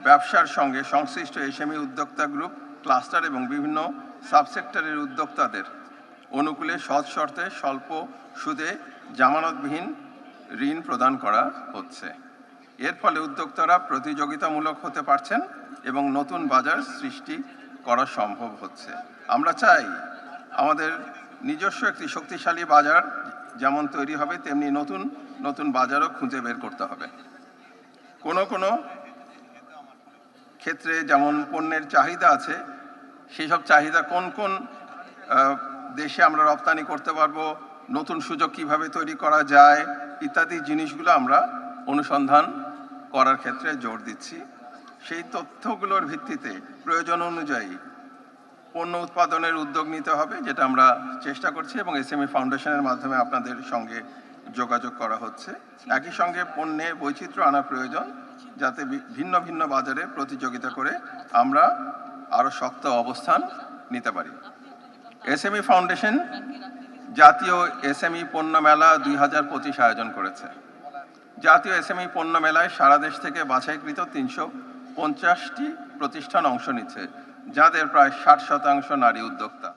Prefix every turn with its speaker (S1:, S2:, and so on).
S1: ব্যবসার সঙ্গে সংশ্লিষ্ট এসএমই উদ্যোক্তা গ্রুপ, ক্লাস্টার এবং বিভিন্ন সাবসেক্টরের উদ্যোক্তাদের অনুকূলে সৎ শর্তে স্বল্প সুদে জামানতবিহীন ঋণ প্রদান করা হচ্ছে। এর ফলে উদ্যোক্তারা প্রতিযোগিতামূলক হতে পারছেন এবং নতুন বাজার সৃষ্টি করা সম্ভব হচ্ছে। আমরা চাই আমাদের নিজস্ব একটি শক্তিশালী বাজার যেমন তৈরি হবে, তেমনি নতুন নতুন বাজারও খুঁজে বের করতে হবে। কোনো ক্ষেত্রে যেমন পণ্যের চাহিদা আছে, সেই সব চাহিদা কোন কোন দেশে আমরা রপ্তানি করতে পারবো, নতুন সুযোগ কিভাবে তৈরি করা যায় ইত্যাদি জিনিসগুলো আমরা অনুসন্ধান করার ক্ষেত্রে জোর দিচ্ছি। সেই তথ্যগুলোর ভিত্তিতে প্রয়োজন অনুযায়ী পণ্য উৎপাদনের উদ্যোগ নিতে হবে, যেটা আমরা চেষ্টা করছি এবং এসএমই ফাউন্ডেশনের মাধ্যমে আপনাদের সঙ্গে যোগাযোগ করা হচ্ছে। একই সঙ্গে পণ্যে বৈচিত্র্য আনা প্রয়োজন, যাতে ভিন্ন ভিন্ন বাজারে প্রতিযোগিতা করে আমরা আরও শক্ত অবস্থান নিতে পারি। এসএমই ফাউন্ডেশন জাতীয় এসএমই পণ্য মেলা 2025 আয়োজন করেছে। জাতীয় এসএমই পণ্য মেলায় সারা দেশ থেকে বাছাইকৃত 350টি প্রতিষ্ঠান অংশ নিচ্ছে, যাদের প্রায় 60% নারী উদ্যোক্তা।